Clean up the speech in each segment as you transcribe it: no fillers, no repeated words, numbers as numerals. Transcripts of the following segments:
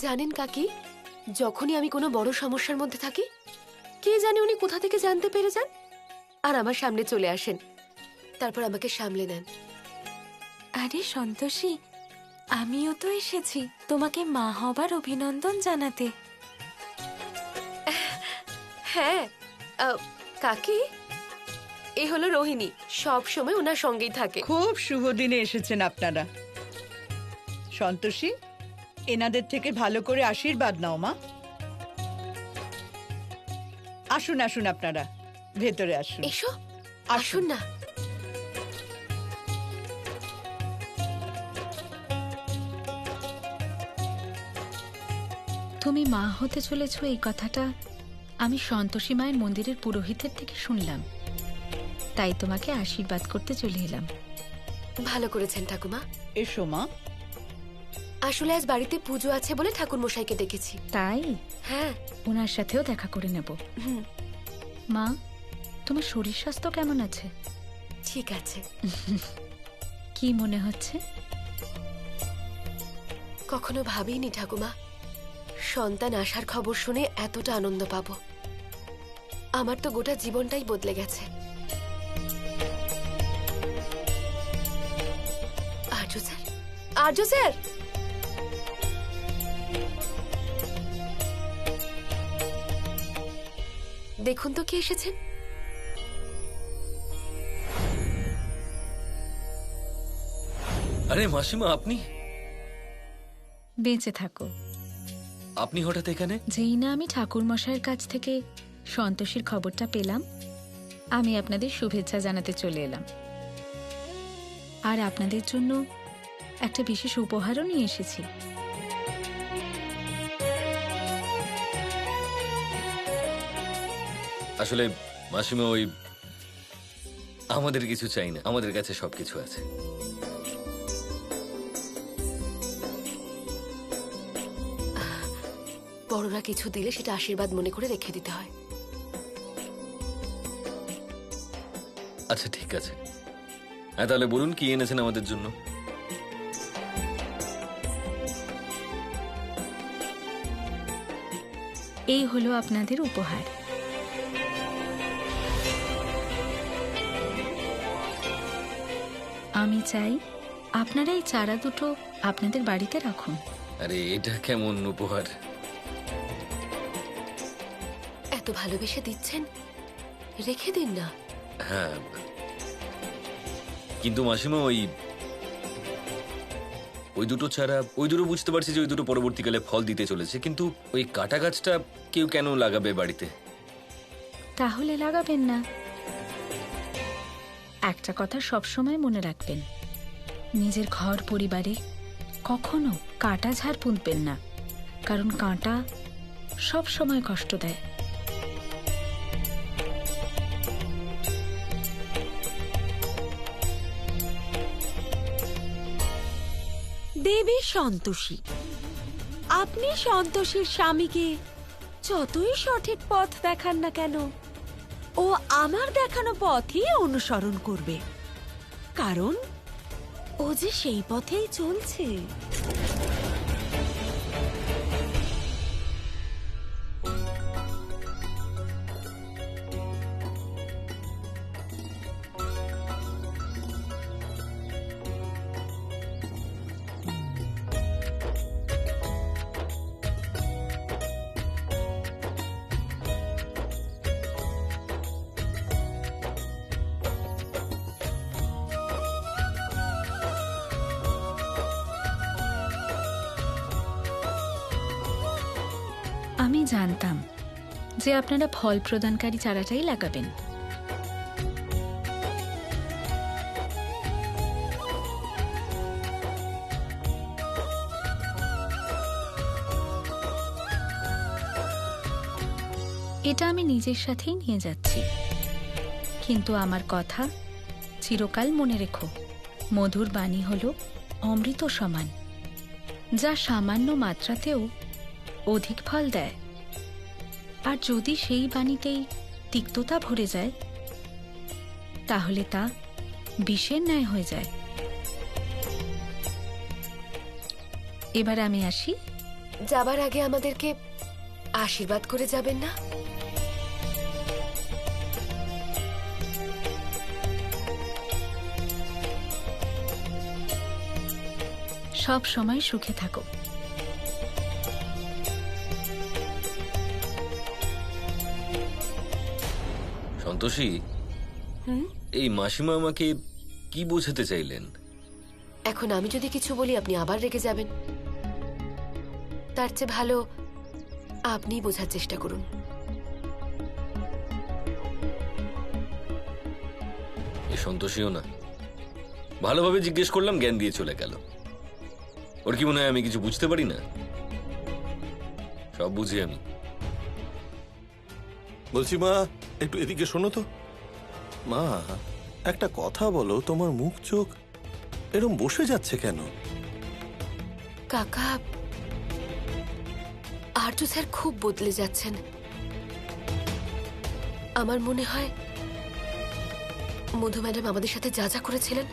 জানেন কাকি, যখনই আমি কোনো বড় সমস্যার মধ্যে থাকি, কে জানে উনি কোথা থেকে জানতে পেরে যান আর আমার সামনে চলে আসেন, তারপর আমাকে সামলে নেন। আরে সন্তোষী, আমিও তো এসেছি তোমাকে মা হবার অভিনন্দন জানাতে। হ্যাঁ কাকি, এ হলো রোহিণী, সব সময় ওনার সঙ্গেই থাকে। খুব শুভ দিনে এসেছেন আপনারা। সন্তোষী, এনাদের থেকে ভালো করে আশীর্বাদ নাও মা। আসুন আসুন, আপনারা ভেতরে আসুন। এসো, আসুন না। তুমি মা হতে চলেছ এই কথাটা আমি সন্তোষী মায়ের মন্দিরের পুরোহিতের থেকে শুনলাম, তাই তোমাকে আশীর্বাদ করতে চলে এলাম। ভালো করেছেন ঠাকুমা। এসো মা। আসলে আজ বাড়িতে পুজো আছে বলে ঠাকুর মশাইকে ডেকেছি। তাই? হ্যাঁ। ওনার সাথেও দেখা করে নেব। মা, তোমার শরীর স্বাস্থ্য কেমন আছে? ঠিক আছে। কি মনে হচ্ছে? কখনো ভাবিনি ঠাকুমা সন্তান আসার খবর শুনে এতটা আনন্দ পাবো। আমার তো গোটা জীবনটাই বদলে গেছে। আর্য স্যার, আর্য স্যার, দেখুন তো কে এসেছেন। আরে মাসিমা, আপনি? বেঁচে থাকো। আপনি হঠাৎ এখানে? যেই না আমি ঠাকুর মশাইয়ের কাছ থেকে সন্তোষীর খবরটা পেলাম, আমি আপনাদের শুভেচ্ছা জানাতে চলে এলাম। আর আপনাদের জন্য একটা বিশেষ উপহারও নিয়ে এসেছি। আসলে মাসিমা, ওই আমাদের কিছু চাই না, আমাদের কাছে সবকিছু আছে। বড়রা কিছু দিলে সেটা আশীর্বাদ মনে করে রেখে দিতে হয়। আচ্ছা ঠিক আছে, হ্যাঁ তাহলে বলুন কি এনেছেন আমাদের জন্য। এই হলো আপনাদের উপহার। আমি চাই আপনারা এই চারা দুটো আপনাদের বাড়িতে রাখুন। আরে এটা কেমন উপহার? এত ভালোবেসে দিচ্ছেন, রেখে দিন না। হ্যাঁ, কিন্তু মাসিমা ওই দুটো চারা, ওই দুটো বুঝতে পারছি যে ওই দুটো পরবর্তীকালে ফল দিতে চলেছে, কিন্তু ওই কাটা গাছটা কেউ কেন লাগাবে বাড়িতে? তাহলে লাগাবেন না। একটা কথা সবসময় মনে রাখবেন, নিজের ঘর পরিবারে কখনো কাটা ঝাড় পুঁতবেন না, কারণ কাঁটা সব সময় কষ্ট দেয়। দেবী সন্তোষী, আপনি সন্তোষীর স্বামীকে যতই সঠিক পথ দেখান না কেন, ও আমার দেখানো পথই অনুসরণ করবে, কারণ ও যে সেই পথেই চলছে। আমি জানতাম যে আপনারা ফল প্রদানকারী চারাটাই লাগাবেন। এটা আমি নিজের সাথেই নিয়ে যাচ্ছি, কিন্তু আমার কথা চিরকাল মনে রেখো, মধুর বাণী হলো অমৃত সমান, যা সামান্য মাত্রাতেও অধিক ফল দেয়। আর যদি সেই বাণীতেই তিক্ততা ভরে যায়, তাহলে তা বিষের ন্যায় হয়ে যায়। এবার আমি আসি, যাবার আগে আমাদেরকে আশীর্বাদ করে যাবেন না? সব সময় সুখে থাকো। সন্তোষী, এই মাসিমা আমাকে কি বোঝাতে চাইলেন? এখন আমি যদি কিছু বলি আপনি আবার রেগে যাবেন। তার চেয়ে ভালো আপনিই বোঝার চেষ্টা করুন। এ সন্তোষীও না, ভালোভাবে জিজ্ঞেস করলাম, জ্ঞান দিয়ে চলে গেল। ওর কি মনে হয় আমি কিছু বুঝতে পারি না? সব বুঝি আমি। বলছি মা, একটু এদিকে শোনো তো। মা, একটা কথা বলো, তোমার মুখ চোখ এরম বসে যাচ্ছে কেন? কাকা, আর্য স্যার খুব বদলে যাচ্ছেন। আমার মনে হয় মধু ম্যাডাম আমাদের সাথে যা যা করেছিলেন,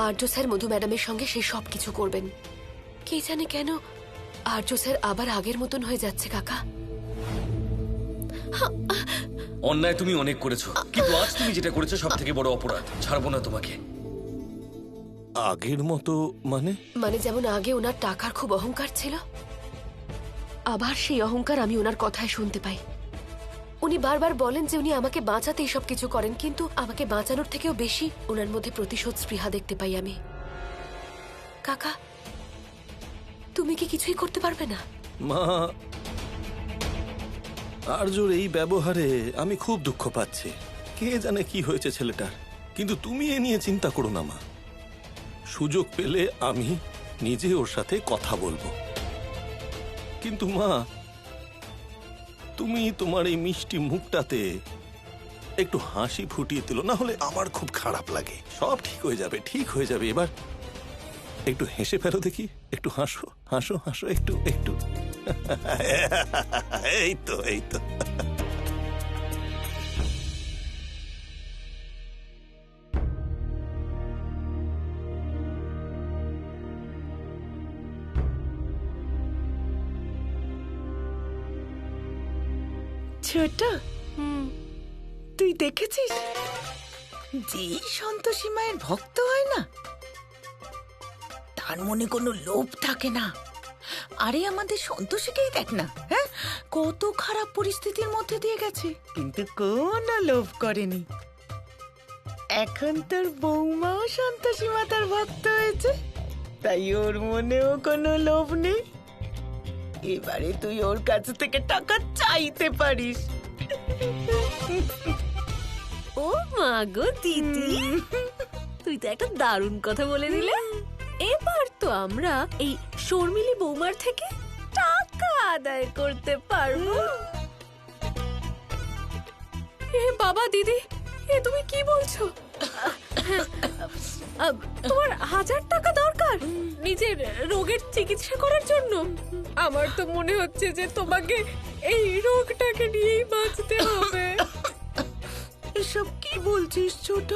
আর্য স্যার মধু ম্যাডামের সঙ্গে সেই সব কিছু করবেন। কে জানে কেন আর্য স্যার আবার আগের মতন হয়ে যাচ্ছে কাকা। অন্যায় তুমি অনেক করেছো, কিন্তু আজ তুমি যেটা করেছো সব থেকে বড় অপরাধ। ছাড়বো না তোমাকে। আগের মতো মানে? মানে যেমন আগে ওনার টাকার খুব অহংকার ছিল, আবার সেই অহংকার আমি ওনার কথায় শুনতে পাই। উনি বারবার বলেন যে উনি আমাকে বাঁচাতে এসব কিছু করেন, কিন্তু আমাকে বাঁচানোর থেকেও বেশি ওনার মধ্যে প্রতিশোধ স্পৃহা দেখতে পাই আমি। কাকা, তুমি কি কিছুই করতে পারবে না? মা, আর্যর এই ব্যবহারে আমি খুব দুঃখ পাচ্ছি। কে জানে কি হয়েছে ছেলেটার, কিন্তু তুমি এ নিয়ে চিন্তা করো না মা। সুযোগ পেলে আমি নিজে ওর সাথে কথা বলবো। কিন্তু মা, তুমি তোমার এই মিষ্টি মুখটাতে একটু হাসি ফুটিয়ে দিল, না হলে আমার খুব খারাপ লাগে। সব ঠিক হয়ে যাবে, ঠিক হয়ে যাবে। এবার একটু হেসে ফেলো দেখি, একটু হাসো হাসো হাসো, একটু একটু। এই তো, এই তো। ছোট, তুই দেখেছিস যে সন্তোষী মায়ের ভক্ত হয় না, তার মনে কোনো লোভ থাকে না। আরে আমাদের সন্তোষীকেই দেখ না, হ্যাঁ, কত খারাপ পরিস্থিতির মধ্যে দিয়ে গেছে, কিন্তু কোনো লোভ করেনি। এখন তোর বৌমাও সন্তোষী মাতার ভক্ত হয়েছে, তাই ওর মনেও কোনো লোভ নেই। এবারে তুই ওর কাছ থেকে টাকা চাইতে পারিস। ও মা গো দিদি, তুই তো একটা দারুণ কথা বলে দিলে। এবার তো আমরা এই শর্মিলী বৌমার থেকে টাকা আদায় করতে পারবো। এ বাবা দিদি, এ তুমি কি বলছো? তোমার 1000 টাকা দরকার নিজের রোগের চিকিৎসা করার জন্য? আমার তো মনে হচ্ছে যে তোমাকে এই রোগটাকে নিয়েই বাঁচতে হবে। এসব কি বলছিস ছোট?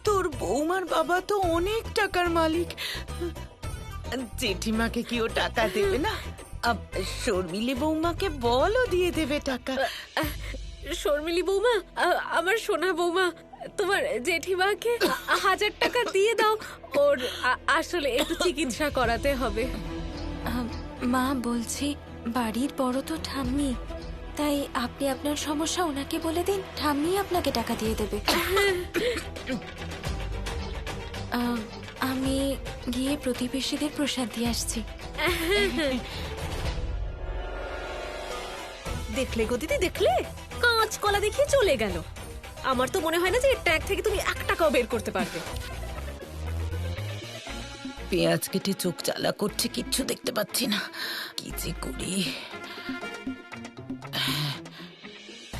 তোর বৌমার বাবা তো অনেক টাকার মালিক, জেঠিমাকে কি ও টাকা দেবে না? শর্মিলী বৌমাকে বলো, দিয়ে দেবে টাকা। শর্মিলী বৌমা, আমার সোনা বৌমা, তোমার জেঠিমাকে 1000 টাকা দিয়ে দাও, ওর আসলে একটু চিকিৎসা করাতে হবে। মা, বলছি বাড়ির বড় তো ঠাম্মি, তাই আপনি আপনার সমস্যা ওনাকে বলে দিন, ঠাম্মি আপনাকে টাকা দিয়ে দেবে। আমি গিয়ে প্রতিবেশীদের প্রসাদ দিয়ে আসছি। দেখলে গো দিদি, দেখলে কাঁচ কলা দেখিয়ে চলে গেল। আমার তো মনে হয় না যে এর ট্যাগ থেকে তুমি 1 টাকাও বের করতে পারবে। পেঁয়াজ কেটে চোখ জ্বালা করছে, কিচ্ছু দেখতে পাচ্ছি না, কি যে করি।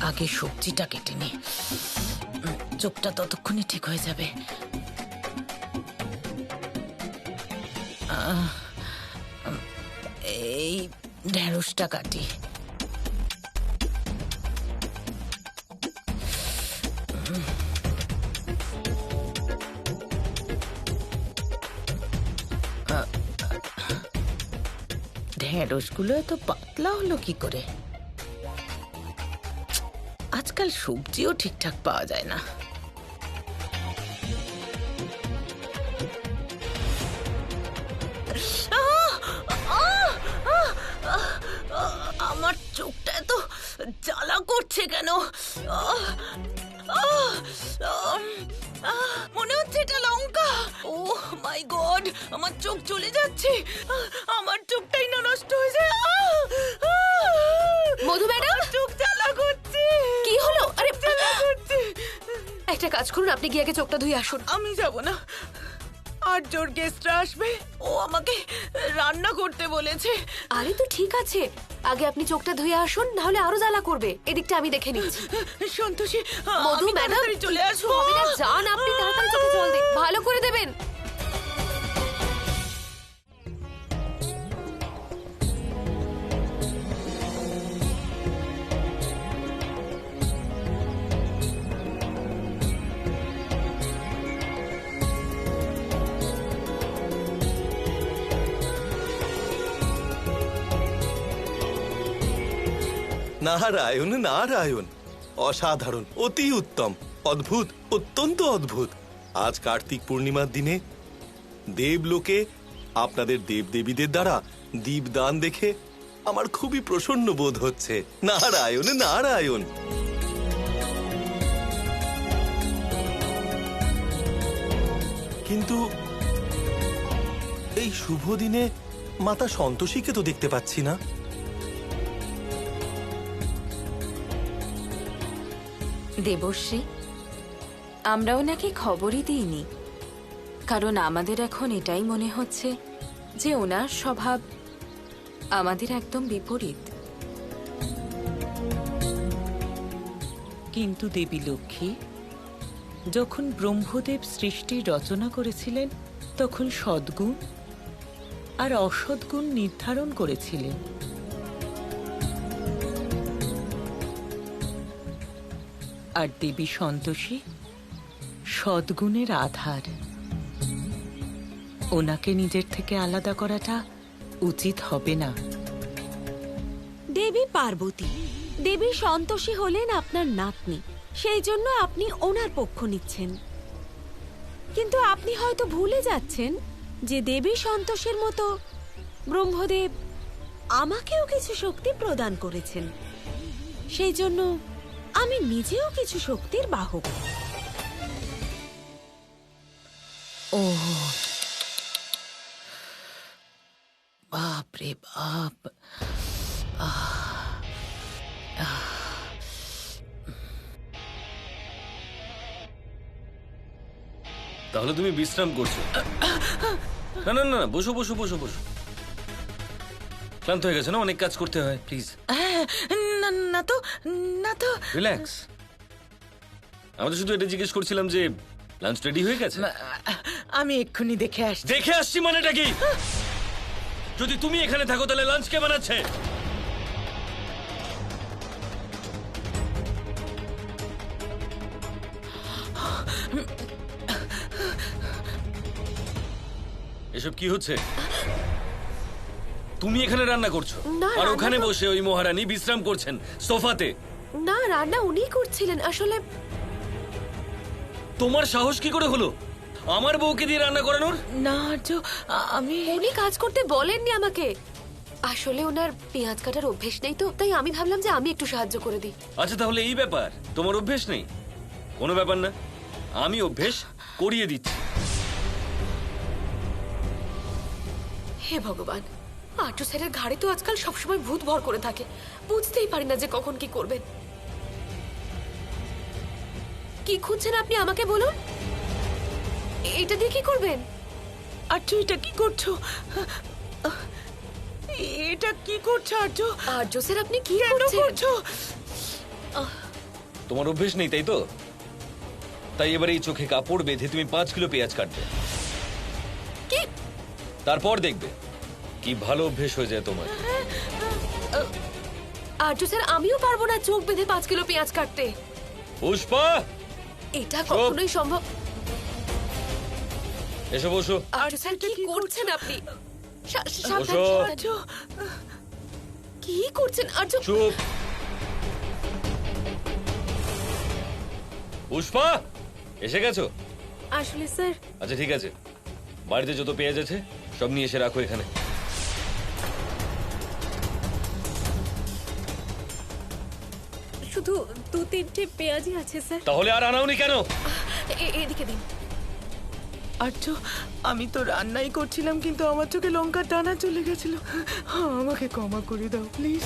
আগে সবজিটা কেটে নি, চোখটা ততক্ষণে ঠিক হয়ে যাবে। এই ঢেঁড়সটা কাটি। ঢেঁড়সগুলো এত পাতলা হলো কি করে? আজকাল সবজিও ঠিকঠাক পাওয়া যায় না। আমার চোখটা এত জ্বালা করছে কেন? মনে হচ্ছে এটা লঙ্কা। ও মাই গড, আমার চোখ চলে যাচ্ছে। আমার চোখটাই না নষ্ট হয়ে যায়। মধু ম্যাডাম, চোখ জ্বালা করছে। কি হলো? আরে জ্বালা করছে। একটা কাজ করুন, আপনি গিয়ে আগে চোখটা ধুয়ে আসুন। আমি যাব না, আর জোর গেস্টরা আসবে। ও আমাকে রান্না করতে বলেছে। আরে তো ঠিক আছে, আগে আপনি চোখটা ধুয়ে আসুন, নাহলে আরো জ্বালা করবে। এদিকটা আমি দেখে নিচ্ছি। সন্তোষী, মধু আমি ম্যাডাম, তাড়াতাড়ি চলে কিচ্ছু আসবো। হবে না, যান আপনি তাড়াতাড়ি চোখে জল দিন, ভালো করে দেবেন। নারায়ণ নারায়ণ, অসাধারণ, অতি উত্তম, অদ্ভুত, অত্যন্ত অদ্ভুত। আজ কার্তিক পূর্ণিমার দিনে দেবলোকে আপনাদের দেবদেবীদের দ্বারা দীপদান দেখে আমার খুবই প্রসন্ন বোধ হচ্ছে। নারায়ণ নারায়ণ। কিন্তু এই শুভ দিনে মাতা সন্তোষীকে তো দেখতে পাচ্ছি না। দেবশ্রী, আমরা ওনাকে খবরই দিইনি, কারণ আমাদের এখন এটাই মনে হচ্ছে যে ওনার স্বভাব আমাদের একদম বিপরীত। কিন্তু দেবী লক্ষ্মী, যখন ব্রহ্মদেব সৃষ্টির রচনা করেছিলেন তখন সদ্গুণ আর অসদ্গুণ নির্ধারণ করেছিলেন। আর দেবী সন্তোষী সদ্গুণের আধার। ওনাকে নিজের থেকে আলাদা করাটা উচিত হবে না। দেবী পার্বতী, দেবী সন্তোষী হলেন আপনার নাতনি, সেই জন্য আপনি ওনার পক্ষ নিচ্ছেন। কিন্তু আপনি হয়তো ভুলে যাচ্ছেন যে দেবী সন্তোষের মতো ব্রহ্মদেব আমাকেও কিছু শক্তি প্রদান করেছেন। সেই জন্য আমি নিজেও কিছু শক্তির বাহক। ও বাপ রে বাপ। তাহলে তুমি বিশ্রাম করছো? না না না, বসো বসো বসো বসো। ক্লান্ত হয়ে গেছে না, অনেক কাজ করতে হয়, প্লিজ না না তো, না তো। রিল্যাক্স। আমি তো শুধু এটা জিজ্ঞেস করছিলাম যে লাঞ্চ রেডি হয়ে গেছে। আমি এক্ষুনি দেখে আসছি। দেখে আসছি মানেটা কি? যদি তুমি এখানে থাকো তাহলে লাঞ্চ কে বানাচ্ছে? এসব কি হচ্ছে? তুমি এখানে রান্না করছো না, আর রান্না ওখানে তো- বসে ওই মহারানী বিশ্রাম করছেন সোফাতে। না, রান্না উনিই করছিলেন আসলে। তোমার সাহস কি করে হলো আমার বউকে দিয়ে রান্না করানোর? না আর্য, আমি উনি কাজ করতে বলেননি আমাকে। আসলে ওনার পেঁয়াজ কাটার অভ্যেস নেই তো, তাই আমি ভাবলাম যে আমি একটু সাহায্য করে দিই। আচ্ছা, তাহলে এই ব্যাপার, তোমার অভ্যেস নেই? কোনো ব্যাপার না, আমি অভ্যেস করিয়ে দিচ্ছি। হে ভগবান, আর্য স্যারের ঘাড়ে তো আজকাল সবসময় ভূত ভর করে থাকে, বুঝতেই পারি না যে কখন কি করবেন। কি খুঁজছেন আপনি আমাকে বলুন? এটা দিয়ে কি করবেন? আর্য, এটা কি করছো? এটা কি করছো আর্য? আর্য স্যার, আপনি কি কেন করছো? তোমার অভ্যেস নেই তাই তো? তাই এবার এই চোখে কাপড় বেঁধে তুমি 5 কিলো পেঁয়াজ কাটবে। কি? তারপর দেখবে কি ভালো অভ্যেস হয়ে যায় তোমার। আর্য স্যার, আমিও পারবো না চোখ বেঁধে 5 কিলো পেঁয়াজ কাটতে। পুষ্পা, এটা কখনোই সম্ভব। এসো বসো। আর্য স্যার, কি করছেন আপনি? বসো। আর্য, কি করছেন আর্য? চুপ। পুষ্পা এসে গেছো? আসলে স্যার, আচ্ছা ঠিক আছে, বাড়িতে যত পেঁয়াজ আছে সব নিয়ে এসে রাখো এখানে। শুধু 2-3টে পেঁয়াজই আছে স্যার। তাহলে আর আনাওনি কেন? এদিকে দিন। আর্য, আমি তো রান্নাই করছিলাম কিন্তু আমার চোখে লঙ্কার দানা চলে গেছিল। আমাকে ক্ষমা করে দাও প্লিজ।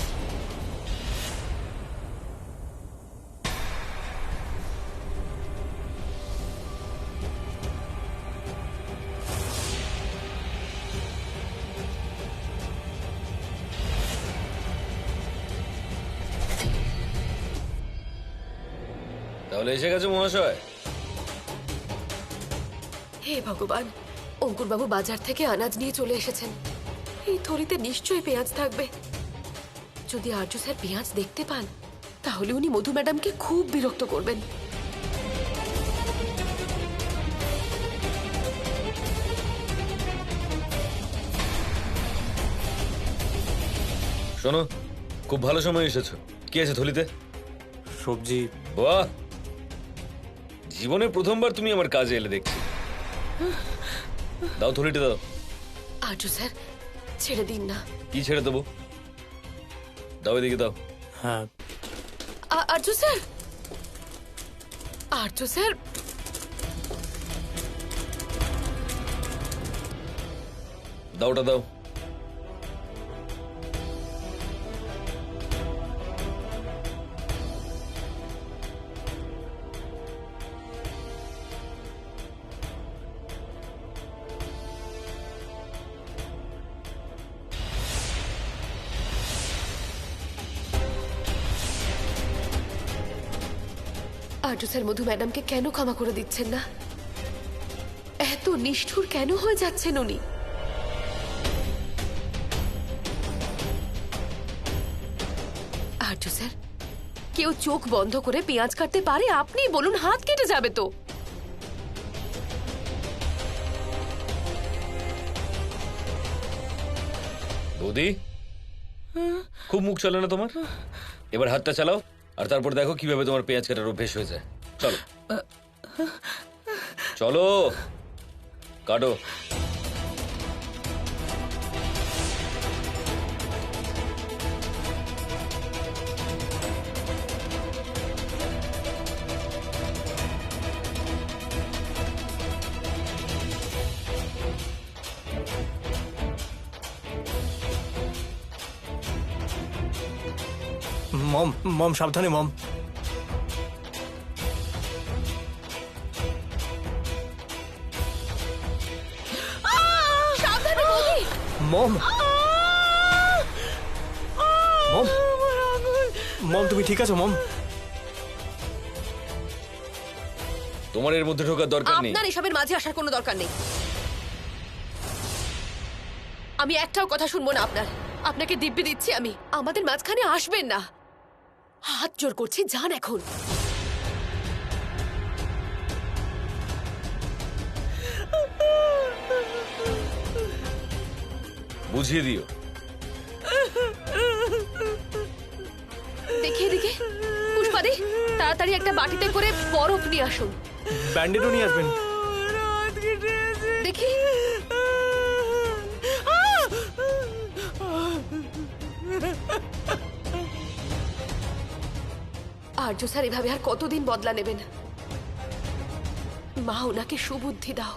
তাহলে এসে গেছো মহাশয়? হে ভগবান, অঙ্কুর বাবু বাজার থেকে আনাজ নিয়ে চলে এসেছেন। এই থলিতে নিশ্চয়ই পেঁয়াজ থাকবে। যদি আর্য স্যার পেঁয়াজ দেখতে পান তাহলে উনি মধু ম্যাডামকে খুব বিরক্ত করবেন। শোনো, খুব ভালো সময় এসেছো। কি আছে থলিতে? সবজি। বাহ, জীবনে প্রথমবার তুমি আমার কাজে এলে দেখছি। দাও থলিটা দাও। আর্য স্যার, ছেড়ে দিন না। কি ছেড়ে দেবো? দাও এদিকে দাও। হ্যাঁ, আর্য স্যার, আর্য স্যার, দাও ওটা দাও। আর্য স্যার মধু ম্যাডামকে কেন ক্ষমা করে দিচ্ছেন না? এত নিষ্ঠুর কেন হয়ে যাচ্ছেন উনি? আর্য স্যার, কেউ চোখ বন্ধ করে পেঁয়াজ কাটতে পারে? আপনি বলুন, হাত কেটে যাবে তো। বৌদি, খুব মুখ চলে না তোমার? এবার হাতটা চালাও আর তারপর দেখো কিভাবে তোমার পেঁয়াজ কাটার অভ্যেস হয়ে যায়। চলো চলো, কাটো। মম মম সাবধানে মম। মম, মম, মম তুমি ঠিক আছো মম? তোমার এর মধ্যে ঢোকার দরকার নেই। আপনার এসবের মাঝে আসার কোনো দরকার নেই। আমি একটাও কথা শুনবো না আপনার। আপনাকে দিব্যি দিচ্ছি, আমি আমাদের মাঝখানে আসবেন না। হাত জোর করছি, যান এখন। বুঝিয়ে দিও। দেখিয়ে দিকে পুষ্পাদি, তাড়াতাড়ি একটা বাটিতে করে বরফ নিয়ে আসুন। ব্যান্ডেডও নিয়ে আসবেন। দেখি। আর্য স্যার এভাবে আর কতদিন বদলা নেবেন? মা ওনাকে সুবুদ্ধি দাও।